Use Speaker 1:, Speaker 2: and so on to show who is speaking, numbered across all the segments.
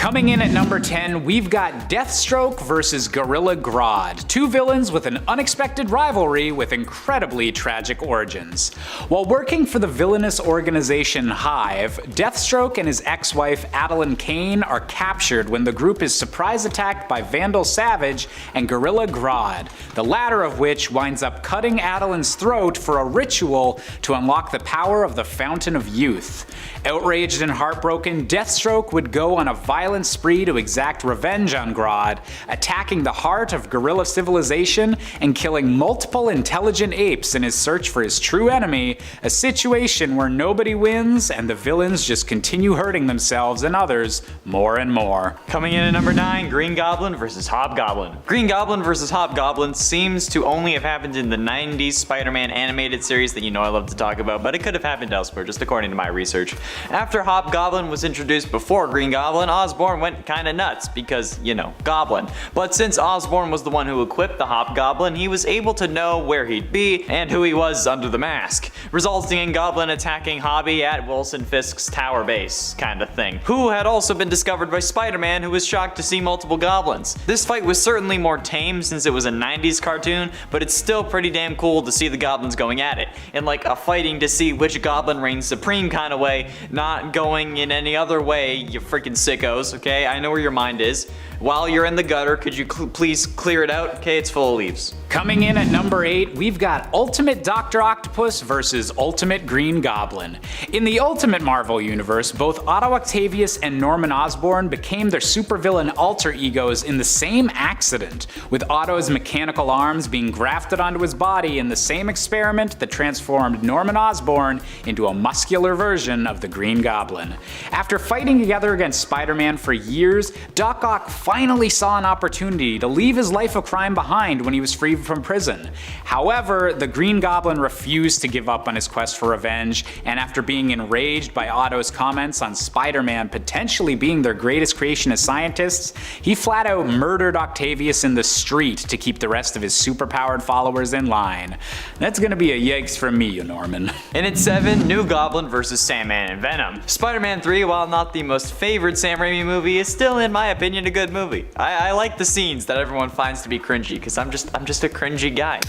Speaker 1: Coming in at number 10, we've got Deathstroke versus Gorilla Grodd, two villains with an unexpected rivalry with incredibly tragic origins. While working for the villainous organization Hive, Deathstroke and his ex-wife Adeline Kane are captured when the group is surprise attacked by Vandal Savage and Gorilla Grodd, the latter of which winds up cutting Adeline's throat for a ritual to unlock the power of the Fountain of Youth. Outraged and heartbroken, Deathstroke would go on a violent spree to exact revenge on Grodd, attacking the heart of gorilla civilization and killing multiple intelligent apes in his search for his true enemy, a situation where nobody wins and the villains just continue hurting themselves and others more and more.
Speaker 2: Coming in at number 9, Green Goblin vs. Hobgoblin. Green Goblin vs. Hobgoblin seems to only have happened in the 90s Spider-Man animated series that you know I love to talk about, but it could have happened elsewhere, just according to my research. After Hobgoblin was introduced before Green Goblin, Osborn went kinda nuts because, you know, Goblin. But since Osborn was the one who equipped the Hobgoblin, he was able to know where he'd be and who he was under the mask, resulting in Goblin attacking Hobby at Wilson Fisk's tower base, kinda thing, who had also been discovered by Spider-Man, who was shocked to see multiple goblins. This fight was certainly more tame since it was a 90s cartoon, but it's still pretty damn cool to see the goblins going at it, in like a fighting to see which goblin reigns supreme kinda way, not going in any other way, you freaking sickos, okay? I know where your mind is. While you're in the gutter, could you please clear it out? Okay, it's full of leaves.
Speaker 1: Coming in at number 8, we've got Ultimate Dr. Octopus versus Ultimate Green Goblin. In the Ultimate Marvel universe, both Otto Octavius and Norman Osborn became their supervillain alter egos in the same accident, with Otto's mechanical arms being grafted onto his body in the same experiment that transformed Norman Osborn into a muscular version of the Green Goblin. After fighting together against Spider-Man for years, Doc Ock finally saw an opportunity to leave his life of crime behind when he was free from prison. However, the Green Goblin refused to give up on his quest for revenge, and after being enraged by Otto's comments on Spider-Man potentially being their greatest creation as scientists, he flat out murdered Octavius in the street to keep the rest of his superpowered followers in line. That's gonna be a yikes from me, Norman.
Speaker 2: And at 7, New Goblin vs. Sandman and Venom. Spider-Man 3, while not the most favorite Sam Raimi movie, is still in my opinion a good movie. I like the scenes that everyone finds to be cringy, because I'm just a cringy guy.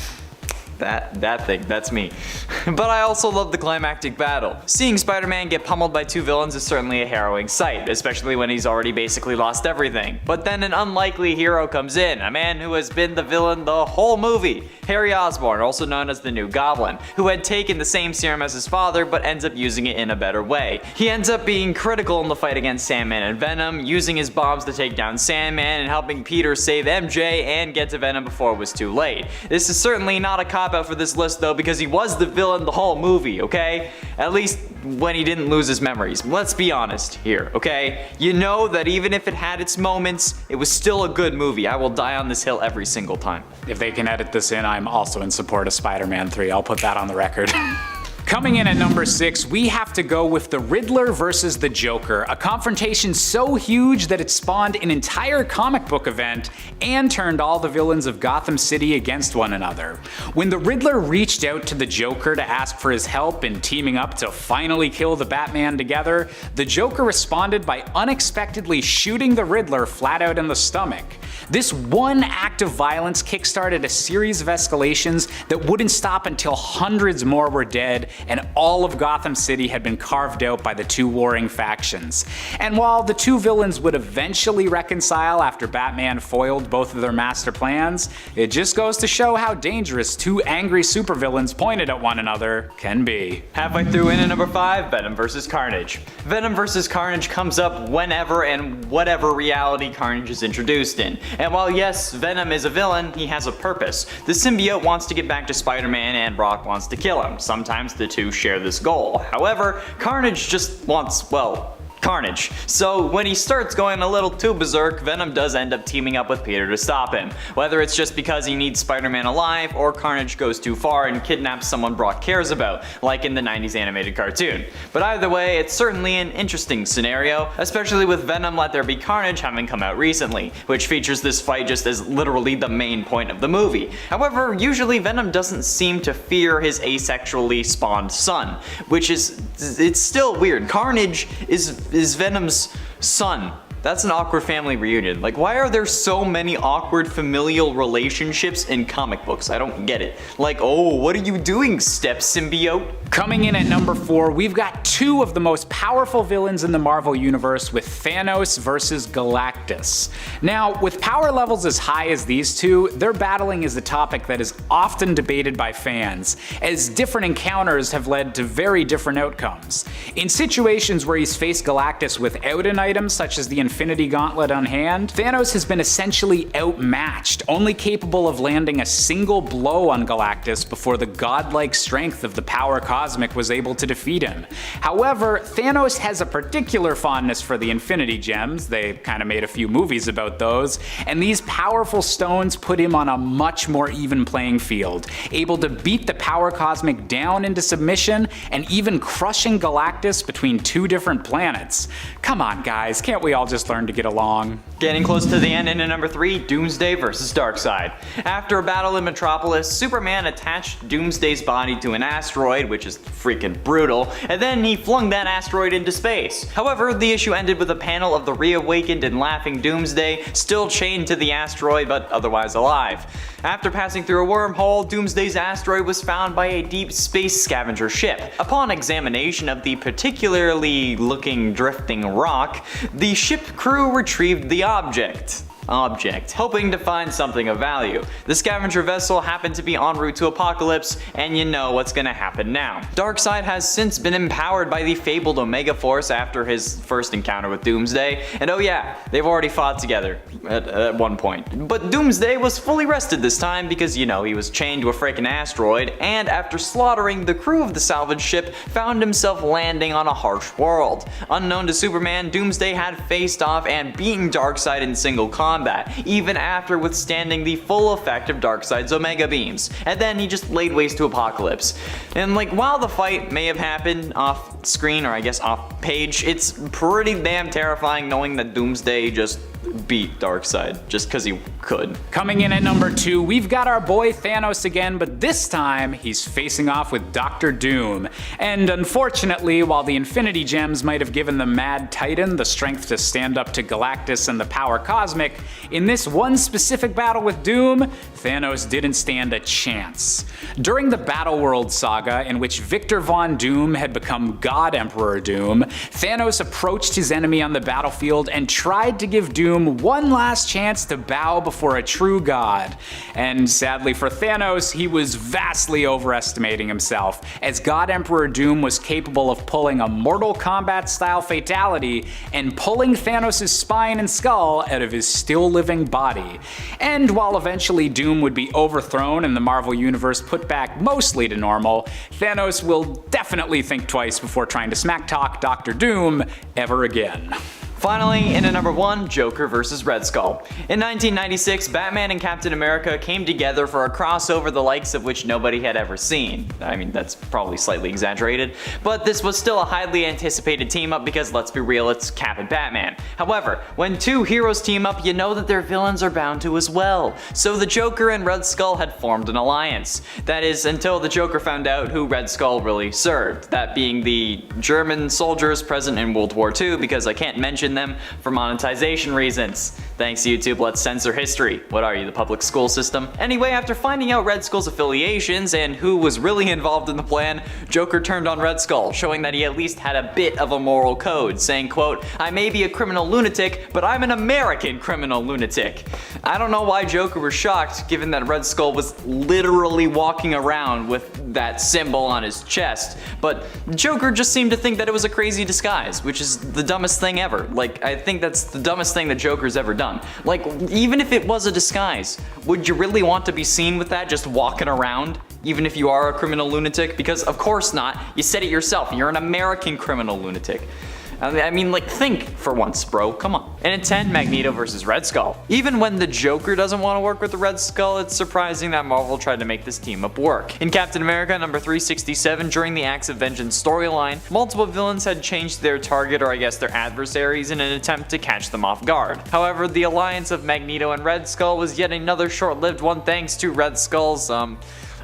Speaker 2: That thing, that's me. But I also love the climactic battle. Seeing Spider-Man get pummeled by two villains is certainly a harrowing sight, especially when he's already basically lost everything. But then an unlikely hero comes in, a man who has been the villain the whole movie. Harry Osborn, also known as the New Goblin, who had taken the same serum as his father but ends up using it in a better way. He ends up being critical in the fight against Sandman and Venom, using his bombs to take down Sandman and helping Peter save MJ and get to Venom before it was too late. This is certainly not a cop-out for this list though, because he was the villain the whole movie, okay? At least when he didn't lose his memories. Let's be honest here, okay? You know that even if it had its moments, it was still a good movie. I will die on this hill every single time.
Speaker 1: If they can edit this in, I'm also in support of Spider-Man 3. I'll put that on the record. Coming in at number 6, we have to go with the Riddler versus the Joker, a confrontation so huge that it spawned an entire comic book event and turned all the villains of Gotham City against one another. When the Riddler reached out to the Joker to ask for his help in teaming up to finally kill the Batman together, the Joker responded by unexpectedly shooting the Riddler flat out in the stomach. This one act of violence kickstarted a series of escalations that wouldn't stop until hundreds more were dead and all of Gotham City had been carved out by the two warring factions. And while the two villains would eventually reconcile after Batman foiled both of their master plans, it just goes to show how dangerous two angry supervillains pointed at one another can be.
Speaker 2: Halfway through in at number 5, Venom vs. Carnage. Venom vs. Carnage comes up whenever and whatever reality Carnage is introduced in. And while yes, Venom is a villain, he has a purpose. The symbiote wants to get back to Spider-Man and Brock wants to kill him. Sometimes the two share this goal. However, Carnage just wants, well, Carnage. So when he starts going a little too berserk, Venom does end up teaming up with Peter to stop him. Whether it's just because he needs Spider-Man alive, or Carnage goes too far and kidnaps someone Brock cares about, like in the 90s animated cartoon. But either way, it's certainly an interesting scenario, especially with Venom Let There Be Carnage having come out recently, which features this fight just as literally the main point of the movie. However, usually Venom doesn't seem to fear his asexually spawned son, which is, it's still weird. Carnage is Venom's son. That's an awkward family reunion. Like, why are there so many awkward familial relationships in comic books? I don't get it. Like, oh, what are you doing, step symbiote?
Speaker 1: Coming in at number 4, we've got two of the most powerful villains in the Marvel Universe with THANOS versus GALACTUS. Now, with power levels as high as these two, their battling is a topic that is often debated by fans, as different encounters have led to very different outcomes. In situations where he's faced Galactus without an item, such as the Infinity Gauntlet on hand, THANOS has been essentially outmatched, only capable of landing a single blow on Galactus before the godlike strength of the Power Cosmic was able to defeat him. However, THANOS has a particular fondness for the Infinity Gems, they kind of made a few movies about those, and these powerful stones put him on a much more even playing field, able to beat the Power Cosmic down into submission and even crushing Galactus between two different planets. Come on guys, can't we all just learn to get along?
Speaker 2: Getting close to the end, and at number 3, Doomsday versus Darkseid. After a battle in Metropolis, Superman attached Doomsday's body to an asteroid, which is freaking brutal, and then he flung that asteroid into space. However, the issue ended with a panel of the reawakened and laughing Doomsday, still chained to the asteroid but otherwise alive. After passing through a wormhole, Doomsday's asteroid was found by a deep space scavenger ship. Upon examination of the particularly looking drifting rock, the ship crew retrieved the object, hoping to find something of value. The scavenger vessel happened to be en route to Apocalypse, and you know what's gonna happen now. Darkseid has since been empowered by the fabled Omega Force after his first encounter with Doomsday, and oh yeah, they've already fought together at one point. But Doomsday was fully rested this time because, you know, he was chained to a freaking asteroid, and after slaughtering the crew of the salvage ship, found himself landing on a harsh world. Unknown to Superman, Doomsday had faced off and beaten Darkseid in single combat, even after withstanding the full effect of Darkseid's Omega beams, and then he just laid waste to Apocalypse. And like, while the fight may have happened off screen, or I guess off page, it's pretty damn terrifying knowing that Doomsday just beat Darkseid just because he could.
Speaker 1: Coming in at number 2, we've got our boy THANOS again, but this time he's facing off with Dr. Doom. And unfortunately, while the Infinity Gems might have given the Mad Titan the strength to stand up to Galactus and the Power Cosmic, in this one specific battle with Doom, THANOS didn't stand a chance. During the Battleworld saga, in which Victor Von Doom had become God Emperor Doom, THANOS approached his enemy on the battlefield and tried to give Doom one last chance to bow before a true god. And sadly for THANOS, he was vastly overestimating himself, as God Emperor Doom was capable of pulling a Mortal Kombat style fatality and pulling Thanos' spine and skull out of his still living body. And while eventually Doom would be overthrown and the Marvel Universe put back mostly to normal, THANOS will definitely think twice before trying to smack talk Dr. Doom ever again.
Speaker 2: Finally, in at number 1, Joker vs. Red Skull. In 1996, Batman and Captain America came together for a crossover the likes of which nobody had ever seen. I mean, that's probably slightly exaggerated, but this was still a highly anticipated team up because, let's be real, it's Cap and Batman. However, when two heroes team up, you know that their villains are bound to as well. So the Joker and Red Skull had formed an alliance. That is, until the Joker found out who Red Skull really served, that being the German soldiers present in World War II, because I can't mention them for monetization reasons. Thanks YouTube, let's censor history. What are you, the public school system? Anyway, after finding out Red Skull's affiliations and who was really involved in the plan, Joker turned on Red Skull, showing that he at least had a bit of a moral code, saying, quote, "I may be a criminal lunatic, but I'm an American criminal lunatic." I don't know why Joker was shocked, given that Red Skull was literally walking around with that symbol on his chest, but Joker just seemed to think that it was a crazy disguise, which is the dumbest thing ever. Like, I think that's the dumbest thing that Joker's ever done. Like, even if it was a disguise, would you really want to be seen with that just walking around? Even if you are a criminal lunatic? Because of course not. You said it yourself, you're an American criminal lunatic. I mean, like, think for once, bro. Come on. And at 10, Magneto versus Red Skull. Even when the Joker doesn't want to work with the Red Skull, it's surprising that Marvel tried to make this team up work. In Captain America number 367, during the Acts of Vengeance storyline, multiple villains had changed their target, or I guess their adversaries, in an attempt to catch them off guard. However, the alliance of Magneto and Red Skull was yet another short-lived one thanks to Red Skull's,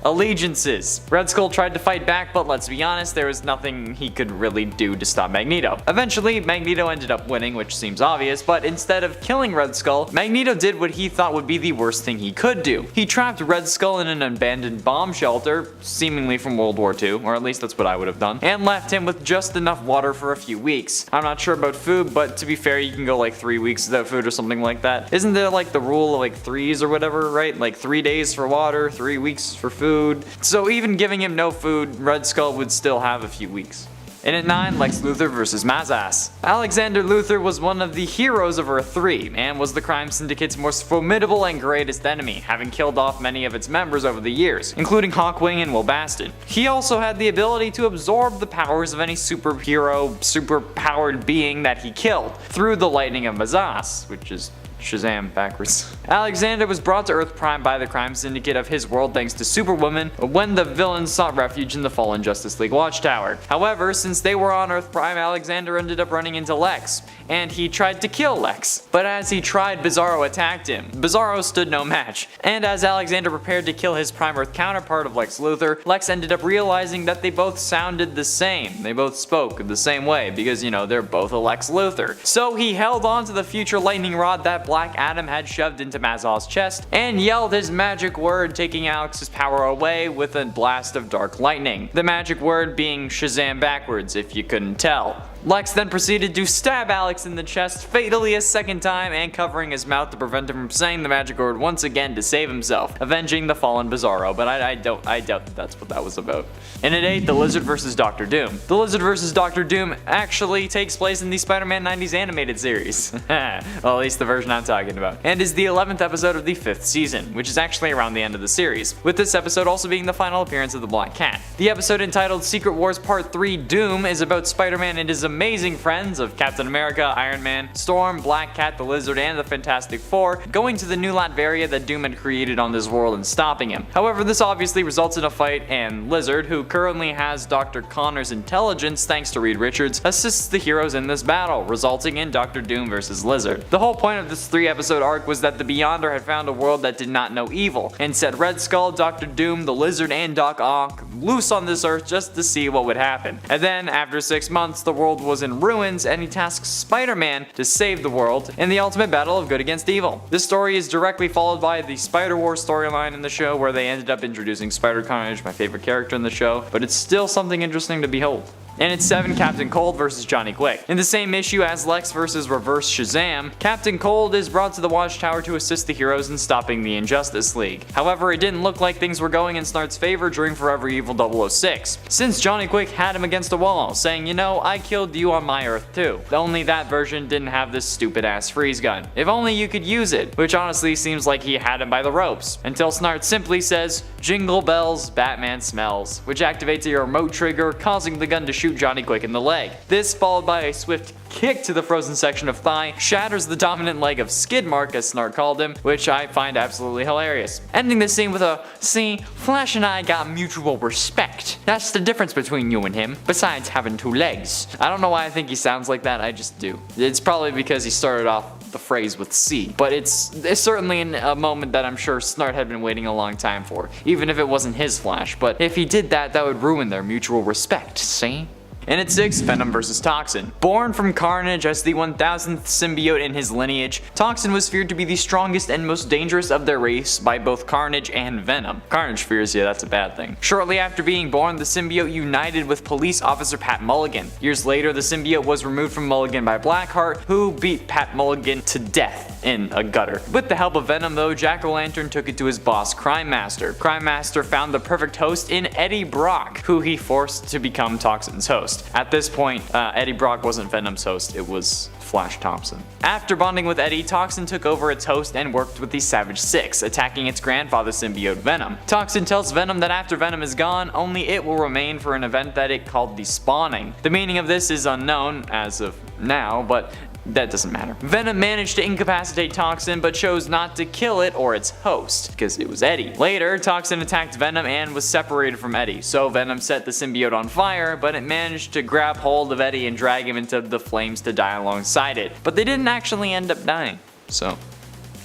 Speaker 2: allegiances. Red Skull tried to fight back, but let's be honest, there was nothing he could really do to stop Magneto. Eventually, Magneto ended up winning, which seems obvious, but instead of killing Red Skull, Magneto did what he thought would be the worst thing he could do. He trapped Red Skull in an abandoned bomb shelter, seemingly from World War II, or at least that's what I would have done, and left him with just enough water for a few weeks. I'm not sure about food, but to be fair, you can go like 3 weeks without food or something like that. Isn't there like the rule of like threes or whatever, right? Like 3 days for water, 3 weeks for food. So even giving him no food, Red Skull would still have a few weeks. And at 9, Lex Luthor vs. MAZAHS. Alexander Luthor was one of the heroes of Earth 3, and was the crime syndicate's most formidable and greatest enemy, having killed off many of its members over the years, including Hawkwing and Will Baston. He also had the ability to absorb the powers of any superpowered being that he killed, through the lightning of Mazahs, which is Shazam backwards. Alexander was brought to Earth Prime by the crime syndicate of his world thanks to Superwoman when the villains sought refuge in the fallen Justice League Watchtower. However, since they were on Earth Prime, Alexander ended up running into Lex, and he tried to kill Lex. But as he tried, Bizarro attacked him. Bizarro stood no match, and as Alexander prepared to kill his Prime Earth counterpart of Lex Luthor, Lex ended up realizing that they both sounded the same. They both spoke the same way because, you know, they're both a Lex Luthor. So he held on to the future lightning rod that Black Adam had shoved into Mazah's chest and yelled his magic word, taking Alex's power away with a blast of dark lightning. The magic word being Shazam backwards, if you couldn't tell. Lex then proceeded to stab Alex in the chest fatally a second time and covering his mouth to prevent him from saying the magic word once again to save himself, avenging the fallen Bizarro, but I doubt that that's what that was about. And at 8, The Lizard vs. Dr. Doom. The Lizard vs. Dr. Doom actually takes place in the Spider-Man 90s animated series. Well, at least the version I'm talking about. And is the 11th episode of the 5th season, which is actually around the end of the series, with this episode also being the final appearance of the Black Cat. The episode entitled Secret Wars Part 3 Doom is about Spider-Man and his amazing friends of Captain America, Iron Man, Storm, Black Cat, the Lizard, and the Fantastic Four going to the new Latveria that Doom had created on this world and stopping him. However, this obviously results in a fight, and Lizard, who currently has Dr. Connor's intelligence thanks to Reed Richards, assists the heroes in this battle, resulting in Dr. Doom vs. Lizard. The whole point of this 3-episode arc was that the Beyonder had found a world that did not know evil, and set Red Skull, Dr. Doom, the Lizard, and Doc Ock loose on this earth just to see what would happen. And then, after 6 months, the world was in ruins, and he tasks Spider-Man to save the world in the ultimate battle of good against evil. This story is directly followed by the Spider-War storyline in the show, where they ended up introducing Spider-Carnage, my favorite character in the show, but it's still something interesting to behold. And it's 7, Captain Cold vs. Johnny Quick. In the same issue as Lex vs. Reverse Shazam, Captain Cold is brought to the Watchtower to assist the heroes in stopping the Injustice League. However, it didn't look like things were going in Snart's favor during Forever Evil 006, since Johnny Quick had him against a wall, saying, you know, I killed you on my Earth too. Only that version didn't have this stupid ass freeze gun. If only you could use it, which honestly seems like he had him by the ropes, until Snart simply says, jingle bells, Batman smells, which activates a remote trigger, causing the gun to shoot Johnny Quick in the leg. This, followed by a swift kick to the frozen section of thigh, shatters the dominant leg of Skidmark, as Snart called him, which I find absolutely hilarious. Ending the scene with a, see, Flash and I got mutual respect. That's the difference between you and him, besides having 2 legs. I don't know why I think he sounds like that, I just do. It's probably because he started off the phrase with C, but it's certainly a moment that I'm sure Snart had been waiting a long time for, even if it wasn't his Flash, but if he did that, that would ruin their mutual respect, see? And at 6, Venom vs. Toxin. Born from Carnage as the 1000th symbiote in his lineage, Toxin was feared to be the strongest and most dangerous of their race by both Carnage and Venom. Carnage fears you, that's a bad thing. Shortly after being born, the symbiote united with police officer Pat Mulligan. Years later, the symbiote was removed from Mulligan by Blackheart, who beat Pat Mulligan to death in a gutter. With the help of Venom though, Jack-O-Lantern took it to his boss, Crime Master. Crime Master found the perfect host in Eddie Brock, who he forced to become Toxin's host. At this point, Eddie Brock wasn't Venom's host, it was Flash Thompson. After bonding with Eddie, Toxin took over its host and worked with the Savage Six, attacking its grandfather symbiote Venom. Toxin tells Venom that after Venom is gone, only it will remain for an event that it called the Spawning. The meaning of this is unknown as of now, but that doesn't matter. Venom managed to incapacitate Toxin, but chose not to kill it or its host, because it was Eddie. Later, Toxin attacked Venom and was separated from Eddie, so Venom set the symbiote on fire, but it managed to grab hold of Eddie and drag him into the flames to die alongside it. But they didn't actually end up dying, so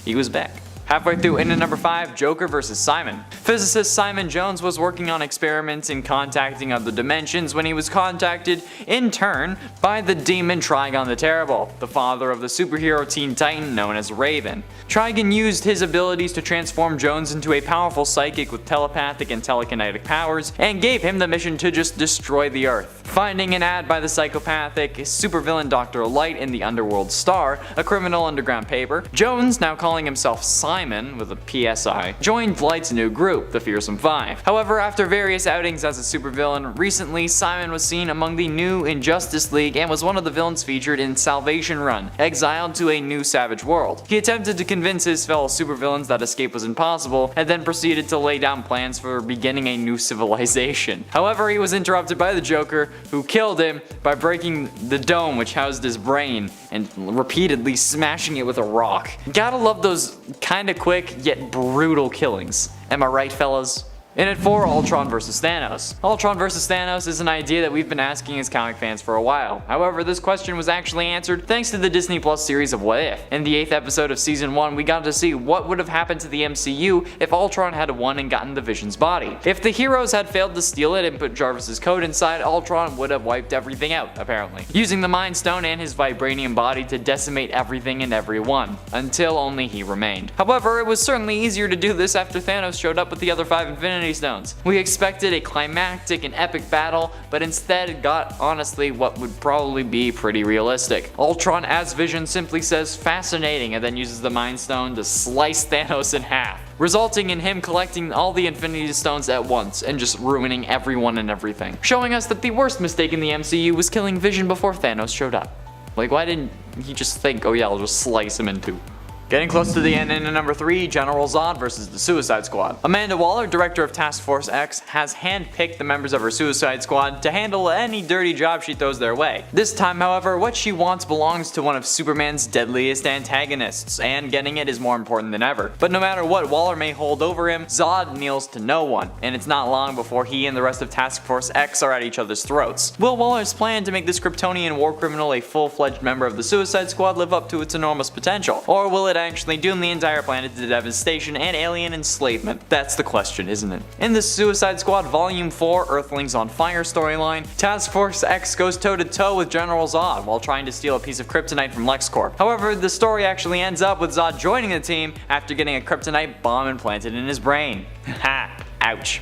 Speaker 2: he was back. Halfway through into number 5, Joker vs. Simon. Physicist Simon Jones was working on experiments in contacting other dimensions when he was contacted, in turn, by the demon Trigon the Terrible, the father of the superhero Teen Titan known as Raven. Trigon used his abilities to transform Jones into a powerful psychic with telepathic and telekinetic powers, and gave him the mission to just destroy the Earth. Finding an ad by the psychopathic supervillain Dr. Light in the Underworld Star, a criminal underground paper, Jones, now calling himself Simon with a PSI, joined Light's new group, the Fearsome Five. However, after various outings as a supervillain, recently Simon was seen among the new Injustice League and was one of the villains featured in Salvation Run, Exiled to a New Savage World. He attempted to convince his fellow supervillains that escape was impossible, and then proceeded to lay down plans for beginning a new civilization. However, he was interrupted by the Joker, who killed him by breaking the dome which housed his brain and repeatedly smashing it with a rock. Gotta love those kinda quick yet brutal killings. Am I right, fellas? In at 4, Ultron vs. Thanos. Ultron vs. Thanos is an idea that we've been asking as comic fans for a while. However, this question was actually answered thanks to the Disney Plus series of What If. In the 8th episode of season 1, we got to see what would have happened to the MCU if Ultron had won and gotten the Vision's body. If the heroes had failed to steal it and put Jarvis's code inside, Ultron would have wiped everything out, apparently, using the Mind Stone and his vibranium body to decimate everything and everyone, until only he remained. However, it was certainly easier to do this after Thanos showed up with the other 5 Infinity Stones. We expected a climactic and epic battle, but instead got honestly what would probably be pretty realistic. Ultron as Vision simply says fascinating and then uses the Mind Stone to slice Thanos in half, resulting in him collecting all the Infinity Stones at once and just ruining everyone and everything, showing us that the worst mistake in the MCU was killing Vision before Thanos showed up. Like, why didn't he just think, oh yeah, I'll just slice him in two? Getting close to the end in number 3, General Zod vs. the Suicide Squad. Amanda Waller, director of Task Force X, has handpicked the members of her Suicide Squad to handle any dirty job she throws their way. This time, however, what she wants belongs to one of Superman's deadliest antagonists, and getting it is more important than ever. But no matter what Waller may hold over him, Zod kneels to no one, and it's not long before he and the rest of Task Force X are at each other's throats. Will Waller's plan to make this Kryptonian war criminal a full-fledged member of the Suicide Squad live up to its enormous potential? Or will it actually doom the entire planet to devastation and alien enslavement? That's the question, isn't it? In the Suicide Squad Volume 4 Earthlings on Fire storyline, Task Force X goes toe-to-toe with General Zod while trying to steal a piece of kryptonite from LexCorp. However, the story actually ends up with Zod joining the team after getting a kryptonite bomb implanted in his brain. Ha! Ouch.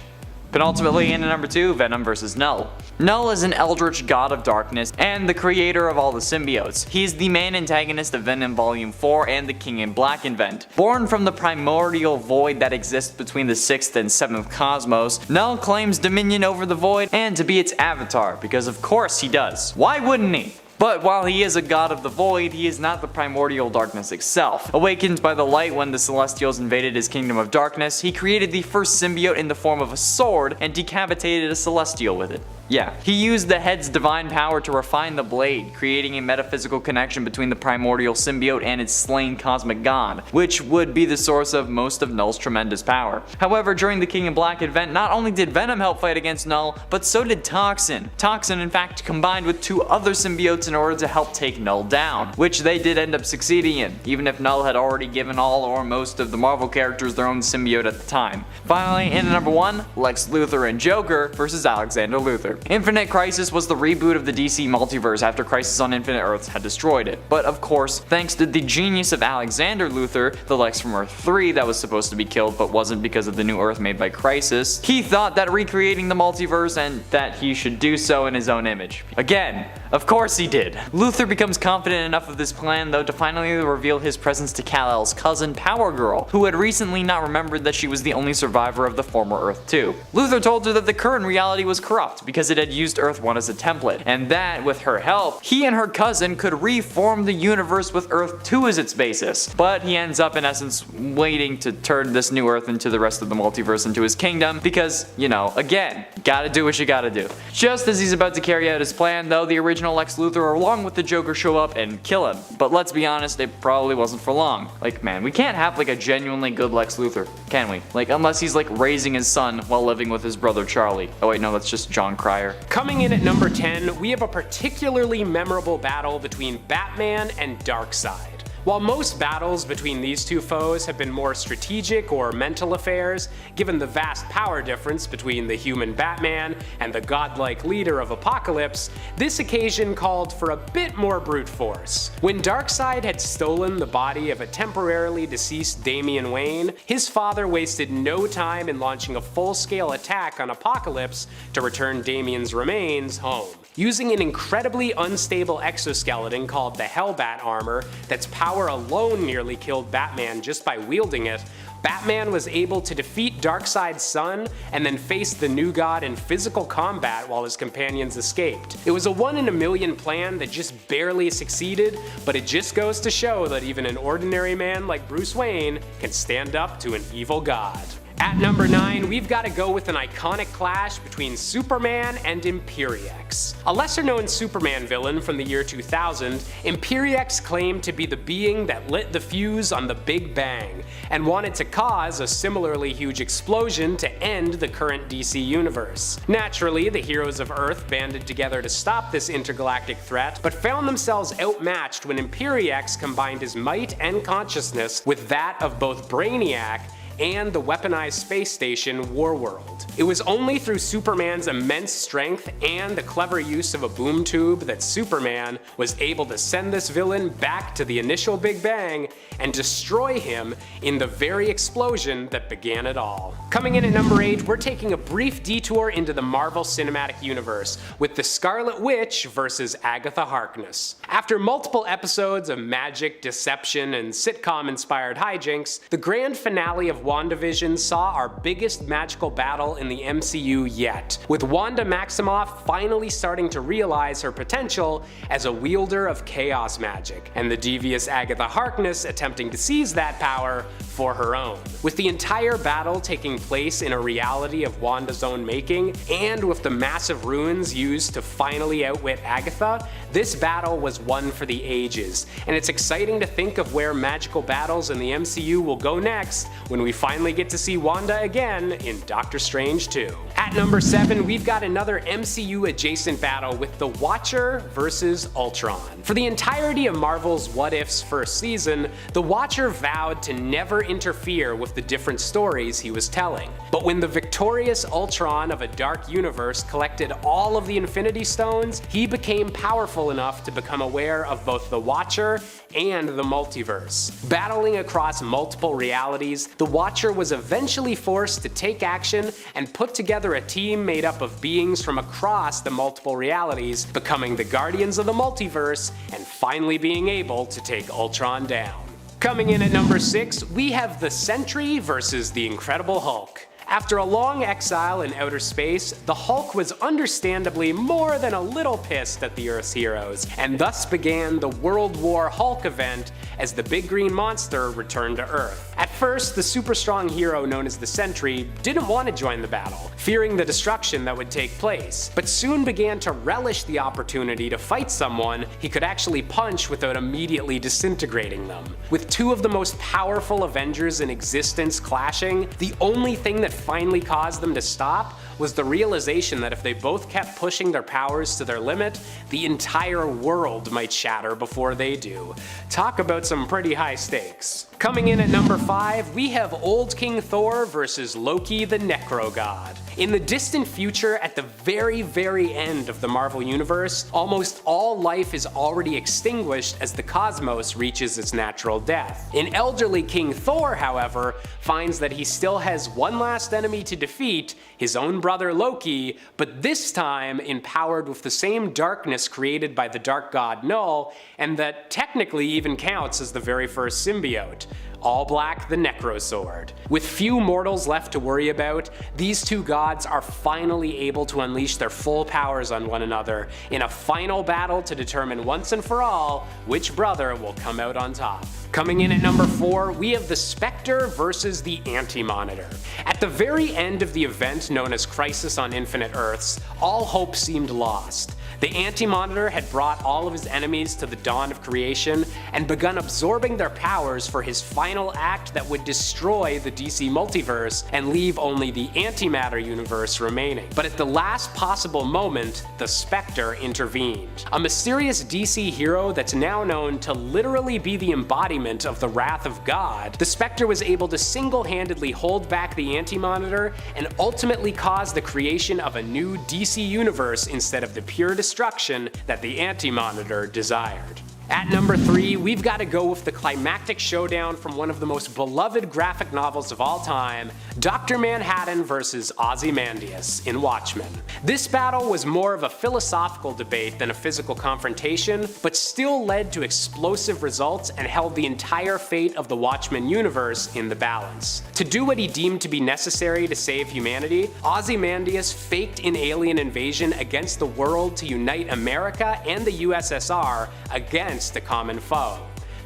Speaker 2: Penultimately, in number 2, Venom vs. KNULL. KNULL is an eldritch god of darkness and the creator of all the symbiotes. He is the main antagonist of Venom Volume 4 and the King in Black event. Born from the primordial void that exists between the 6th and 7th cosmos, KNULL claims dominion over the void and to be its avatar, because of course he does. Why wouldn't he? But while he is a god of the void, he is not the primordial darkness itself. Awakened by the light when the Celestials invaded his kingdom of darkness, he created the first symbiote in the form of a sword and decapitated a Celestial with it. Yeah, he used the head's divine power to refine the blade, creating a metaphysical connection between the primordial symbiote and its slain cosmic god, which would be the source of most of KNULL's tremendous power. However, during the King in Black event, not only did Venom help fight against KNULL, but so did TOXIN. TOXIN in fact combined with 2 other symbiotes in order to help take KNULL down, which they did end up succeeding in, even if KNULL had already given all or most of the Marvel characters their own symbiote at the time. Finally, in number 1, Lex Luthor and Joker vs. Alexander Luthor. Infinite Crisis was the reboot of the DC multiverse after Crisis on Infinite Earths had destroyed it. But of course, thanks to the genius of Alexander Luthor, the Lex from Earth 3 that was supposed to be killed but wasn't because of the new Earth made by Crisis, he thought that recreating the multiverse and that he should do so in his own image. Again, of course he did. Luthor becomes confident enough of this plan though to finally reveal his presence to Kal-El's cousin Power Girl, who had recently not remembered that she was the only survivor of the former Earth 2. Luthor told her that the current reality was corrupt because it had used Earth 1 as a template, and that, with her help, he and her cousin could reform the universe with Earth 2 as its basis. But he ends up in essence waiting to turn this new Earth into the rest of the multiverse into his kingdom because, you know, again, gotta do what you gotta do. Just as he's about to carry out his plan though, the original Lex Luthor along with the Joker show up and kill him. But let's be honest, it probably wasn't for long. Like, man, we can't have like a genuinely good Lex Luthor, can we? Like, unless he's like raising his son while living with his brother Charlie. Oh wait, no, that's just John Cryer.
Speaker 1: Coming in at number 10, we have a particularly memorable battle between Batman and Darkseid.
Speaker 3: While most battles between these two foes have been more strategic or mental affairs, given the vast power difference between the human Batman and the godlike leader of Apocalypse, this occasion called for a bit more brute force. When Darkseid had stolen the body of a temporarily deceased Damian Wayne, his father wasted no time in launching a full-scale attack on Apocalypse to return Damian's remains home. Using an incredibly unstable exoskeleton called the Hellbat armor that's power alone nearly killed Batman just by wielding it, Batman was able to defeat Darkseid's son and then face the new god in physical combat while his companions escaped. It was a 1 in a million plan that just barely succeeded, but it just goes to show that even an ordinary man like Bruce Wayne can stand up to an evil god. At number 9, we've got to go with an iconic clash between Superman and MAXIMOFF. A lesser-known Superman villain from the year 2000, MAXIMOFF claimed to be the being that lit the fuse on the Big Bang, and wanted to cause a similarly huge explosion to end the current DC universe. Naturally, the heroes of Earth banded together to stop this intergalactic threat, but found themselves outmatched when MAXIMOFF combined his might and consciousness with that of both Brainiac and the weaponized space station Warworld. It was only through Superman's immense strength and the clever use of a boom tube that Superman was able to send this villain back to the initial Big Bang and destroy him in the very explosion that began it all. Coming in at number 8, we're taking a brief detour into the Marvel Cinematic Universe with the Scarlet Witch versus Agatha Harkness. After multiple episodes of magic, deception, and sitcom-inspired hijinks, the grand finale of WandaVision saw our biggest magical battle in the MCU yet, with Wanda Maximoff finally starting to realize her potential as a wielder of chaos magic, and the devious Agatha Harkness attempting to seize that power for her own. With the entire battle taking place in a reality of Wanda's own making, and with the massive runes used to finally outwit Agatha, this battle was one for the ages, and it's exciting to think of where magical battles in the MCU will go next when we finally get to see Wanda again in Doctor Strange 2. At number 7, we've got another MCU adjacent battle with the Watcher versus Ultron. For the entirety of Marvel's What If's first season, the Watcher vowed to never interfere with the different stories he was telling. But when the victorious Ultron of a dark universe collected all of the Infinity Stones, he became powerful enough to become aware of both the Watcher and the multiverse. Battling across multiple realities, the Watcher was eventually forced to take action and put together a team made up of beings from across the multiple realities, becoming the Guardians of the Multiverse and finally being able to take Ultron down. Coming in at number 6, we have the Sentry versus the Incredible Hulk. After a long exile in outer space, the Hulk was understandably more than a little pissed at the Earth's heroes, and thus began the World War Hulk event as the big green monster returned to Earth. At first, the super strong hero known as the Sentry didn't want to join the battle, fearing the destruction that would take place, but soon began to relish the opportunity to fight someone he could actually punch without immediately disintegrating them. With two of the most powerful Avengers in existence clashing, the only thing that finally caused them to stop was the realization that if they both kept pushing their powers to their limit, the entire world might shatter before they do. Talk about some pretty high stakes. Coming in at number 5, we have Old King Thor versus Loki the Necro-God. In the distant future, at the very end of the Marvel Universe, almost all life is already extinguished as the cosmos reaches its natural death. An elderly King Thor, however, finds that he still has one last enemy to defeat, his own brother Loki, but this time empowered with the same darkness created by the dark god KNULL, and that technically even counts as the very first symbiote. All black the NECRO-SWORD. With few mortals left to worry about, these two gods are finally able to unleash their full powers on one another in a final battle to determine once and for all which brother will come out on top. Coming in at number 4, we have the Spectre versus the Anti-Monitor. At the very end of the event known as Crisis on Infinite Earths, all hope seemed lost. The Anti-Monitor had brought all of his enemies to the dawn of creation and begun absorbing their powers for his final act that would destroy the DC multiverse and leave only the antimatter universe remaining. But at the last possible moment, the Spectre intervened. A mysterious DC hero that's now known to literally be the embodiment of the wrath of God, the Spectre was able to single-handedly hold back the Anti-Monitor and ultimately cause the creation of a new DC universe instead of the pure destruction that the Anti-Monitor desired. At number 3, we've got to go with the climactic showdown from one of the most beloved graphic novels of all time, Dr. Manhattan vs. Ozymandias in Watchmen. This battle was more of a philosophical debate than a physical confrontation, but still led to explosive results and held the entire fate of the Watchmen universe in the balance. To do what he deemed to be necessary to save humanity, Ozymandias faked an alien invasion against the world to unite America and the USSR against the common foe.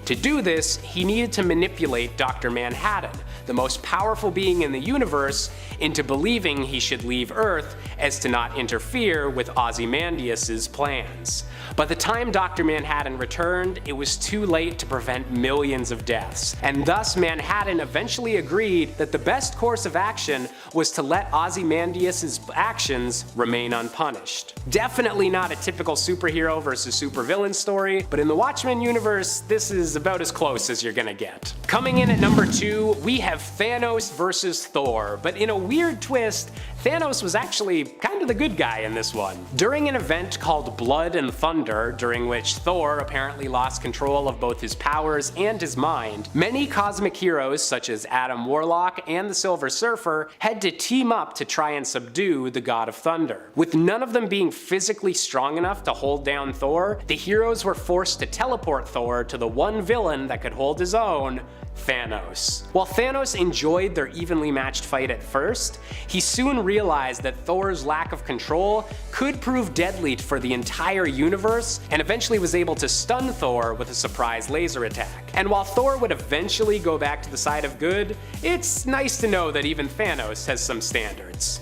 Speaker 3: To do this, he needed to manipulate Dr. Manhattan, the most powerful being in the universe, into believing he should leave Earth as to not interfere with Ozymandias' plans. By the time Dr. Manhattan returned, it was too late to prevent millions of deaths, and thus Manhattan eventually agreed that the best course of action was to let Ozymandias' actions remain unpunished. Definitely not a typical superhero versus supervillain story, but in the Watchmen universe, this is about as close as you're gonna get. Coming in at number 2, we have Thanos versus Thor, but in a weird twist, Thanos was actually kind of the good guy in this one. During an event called Blood and Thunder, during which Thor apparently lost control of both his powers and his mind, many cosmic heroes such as Adam Warlock and the Silver Surfer had to team up to try and subdue the God of Thunder. With none of them being physically strong enough to hold down Thor, the heroes were forced to teleport Thor to the one villain that could hold his own, Thanos. While Thanos enjoyed their evenly matched fight at first, he soon realized that Thor's lack of control could prove deadly for the entire universe, and eventually was able to stun Thor with a surprise laser attack. And while Thor would eventually go back to the side of good, it's nice to know that even Thanos has some standards.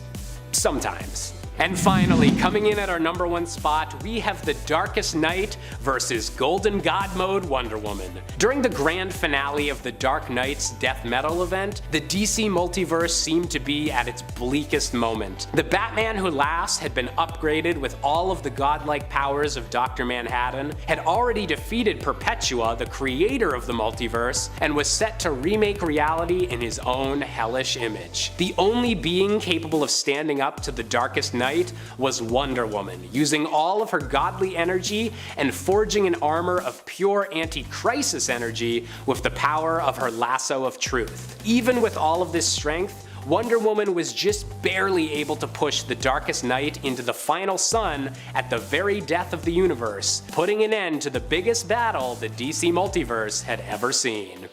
Speaker 3: Sometimes. And finally, coming in at our number 1 spot, we have the Darkest Night versus Golden God Mode Wonder Woman. During the grand finale of the Dark Knight's death metal event, the DC multiverse seemed to be at its bleakest moment. The Batman who laughs had been upgraded with all of the godlike powers of Dr. Manhattan, had already defeated Perpetua, the creator of the multiverse, and was set to remake reality in his own hellish image. The only being capable of standing up to the Darkest Night was Wonder Woman, using all of her godly energy and forging an armor of pure anti-crisis energy with the power of her lasso of truth. Even with all of this strength, Wonder Woman was just barely able to push the Darkest Night into the final sun at the very death of the universe, putting an end to the biggest battle the DC multiverse had ever seen.